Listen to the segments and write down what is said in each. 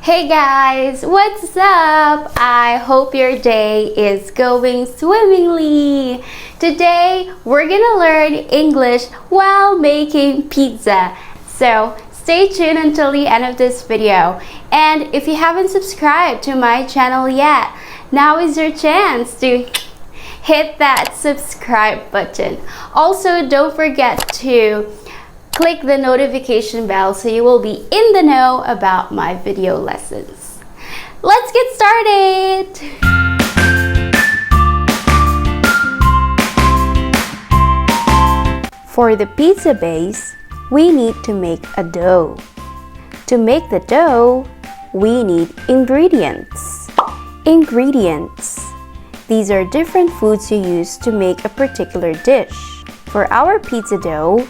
Hey guys, what's up? I hope your day is going swimmingly. Today, we're gonna learn English while making pizza. So, stay tuned until the end of this video. And if you haven't subscribed to my channel yet, now is your chance to hit that subscribe button. Also, don't forget to click the notification bell so you will be in the know about my video lessons. Let's get started! For the pizza base, we need to make a dough. To make the dough, we need ingredients. Ingredients. These are different foods you use to make a particular dish. For our pizza dough,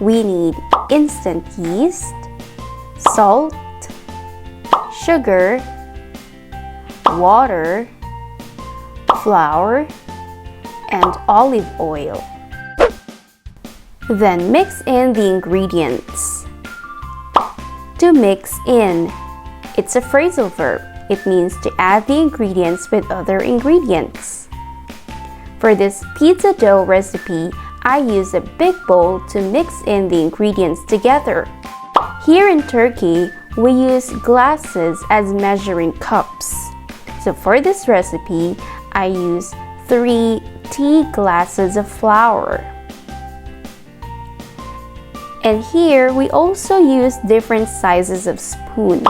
we need instant yeast, salt, sugar, water, flour, and olive oil. Then mix in the ingredients. To mix in, it's a phrasal verb. It means to add the ingredients with other ingredients. For this pizza dough recipe, I use a big bowl to mix in the ingredients together. Here in Turkey, we use glasses as measuring cups. So for this recipe, I use 3 tea glasses of flour. And here, we also use different sizes of spoon.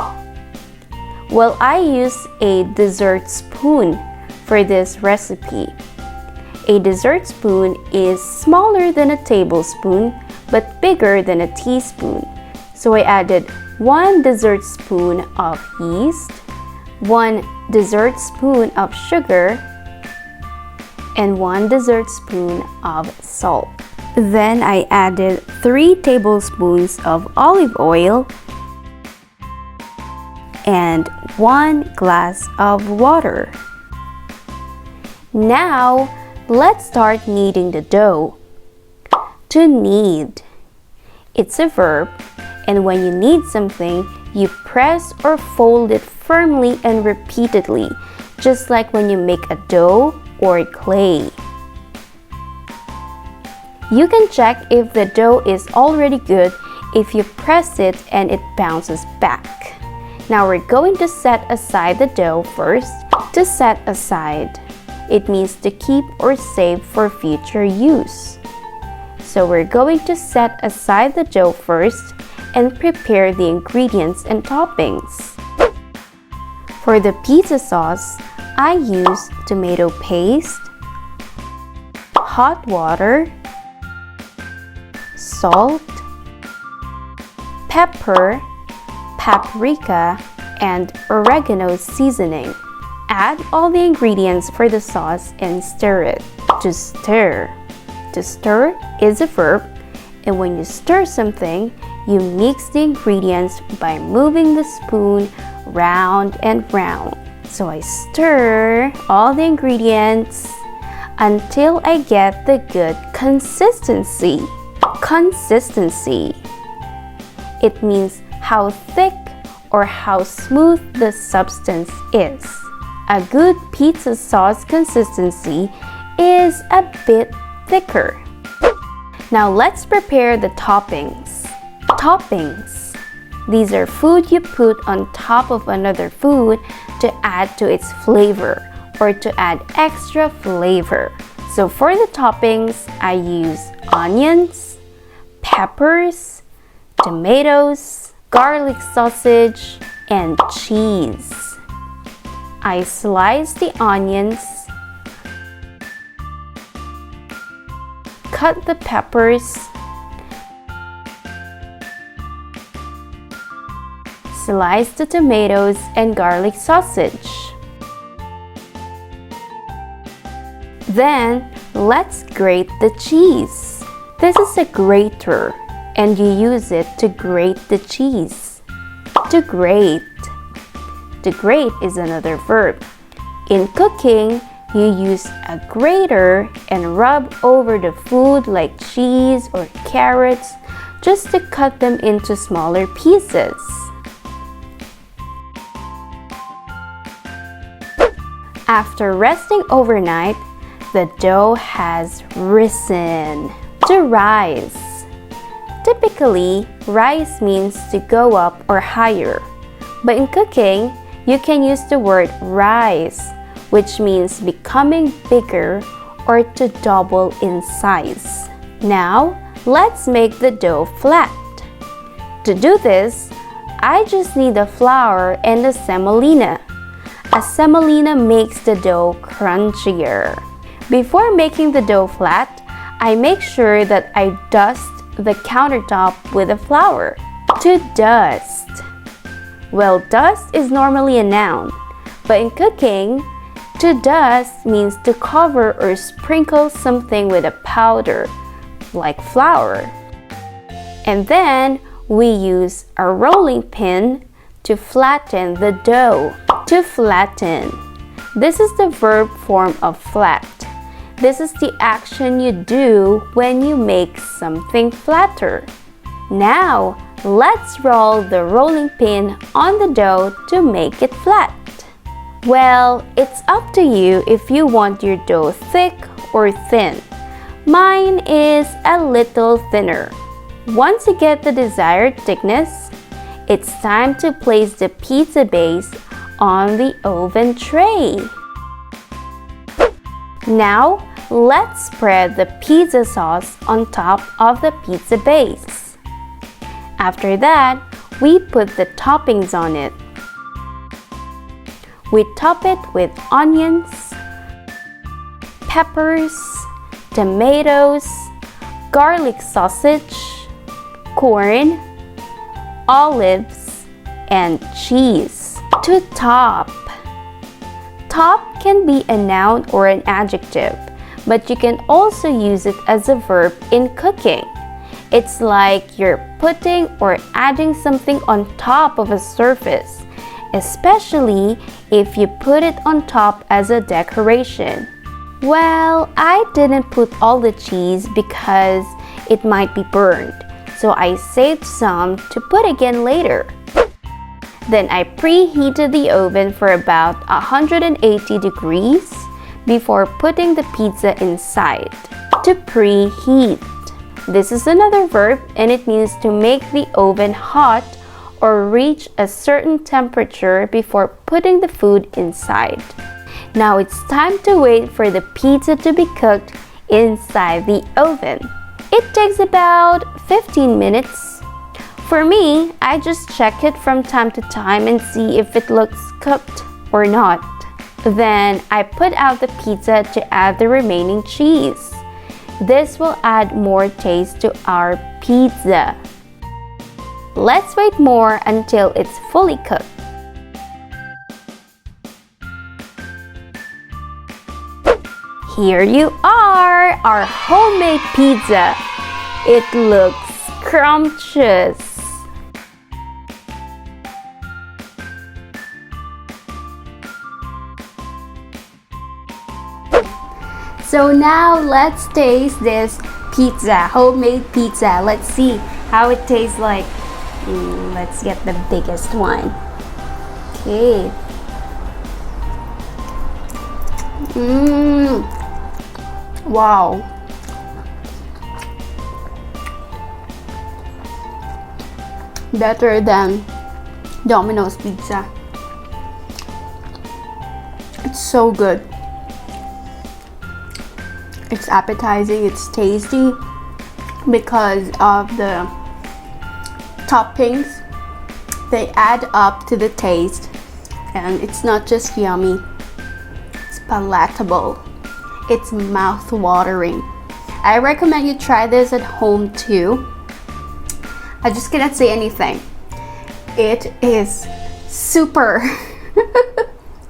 Well, I use a dessert spoon for this recipe. A dessert spoon is smaller than a tablespoon but bigger than a teaspoon. So I added 1 dessert spoon of yeast, 1 dessert spoon of sugar, and 1 dessert spoon of salt. Then I added 3 tablespoons of olive oil and 1 glass of water. Now, let's start kneading the dough. To knead, it's a verb, and when you knead something, you press or fold it firmly and repeatedly, just like when you make a dough or clay. You can check if the dough is already good if you press it and it bounces back. Now we're going to set aside the dough first. To set aside, it means to keep or save for future use. So we're going to set aside the dough first and prepare the ingredients and toppings. For the pizza sauce, I use tomato paste, hot water, salt, pepper, paprika, and oregano seasoning. Add all the ingredients for the sauce and stir it. To stir. To stir is a verb, and when you stir something, you mix the ingredients by moving the spoon round and round. So I stir all the ingredients until I get the good consistency. Consistency. It means how thick or how smooth the substance is. A good pizza sauce consistency is a bit thicker. Now let's prepare the toppings. Toppings. These are food you put on top of another food to add to its flavor or to add extra flavor. So for the toppings, I use onions, peppers, tomatoes, garlic sausage, and cheese. I slice the onions, cut the peppers, slice the tomatoes and garlic sausage. Then, let's grate the cheese. This is a grater, and you use it to grate the cheese. To grate. To grate is another verb. In cooking, you use a grater and rub over the food like cheese or carrots just to cut them into smaller pieces. After resting overnight, the dough has risen. To rise. Typically, rise means to go up or higher. But in cooking, you can use the word rise, which means becoming bigger or to double in size. Now, let's make the dough flat. To do this, I just need the flour and the semolina. A semolina makes the dough crunchier. Before making the dough flat, I make sure that I dust the countertop with the flour. To dust. Well, dust is normally a noun, but in cooking, to dust means to cover or sprinkle something with a powder, like flour. And then we use a rolling pin to flatten the dough. To flatten. This is the verb form of flat. This is the action you do when you make something flatter. Now, let's roll the rolling pin on the dough to make it flat. Well, it's up to you if you want your dough thick or thin. Mine is a little thinner. Once you get the desired thickness, it's time to place the pizza base on the oven tray. Now, let's spread the pizza sauce on top of the pizza base. After that, we put the toppings on it. We top it with onions, peppers, tomatoes, garlic sausage, corn, olives, and cheese. To top. Top can be a noun or an adjective, but you can also use it as a verb in cooking. It's like you're putting or adding something on top of a surface, especially if you put it on top as a decoration. Well, I didn't put all the cheese because it might be burned, so I saved some to put again later. Then I preheated the oven for about 180 degrees before putting the pizza inside. To preheat. This is another verb and it means to make the oven hot or reach a certain temperature before putting the food inside. Now it's time to wait for the pizza to be cooked inside the oven. It takes about 15 minutes. For me, I just check it from time to time and see if it looks cooked or not. Then I put out the pizza to add the remaining cheese. This will add more taste to our pizza. Let's wait more until it's fully cooked. Here you are, our homemade pizza. It looks scrumptious. So now let's taste this pizza, homemade pizza. Let's see how it tastes like. Let's get the biggest one. Okay. Wow. Better than Domino's pizza. It's so good. It's appetizing, it's tasty because of the toppings. They add up to the taste, and it's not just yummy, it's palatable. It's mouth-watering. I recommend you try this at home too. I just cannot say anything. It is super.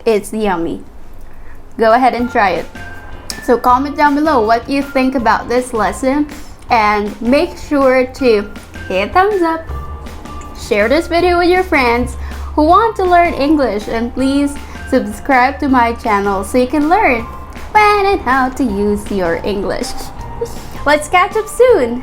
It's yummy. Go ahead and try it. So comment down below what you think about this lesson, and make sure to hit thumbs up, share this video with your friends who want to learn English, and please subscribe to my channel so you can learn when and how to use your English. Let's catch up soon!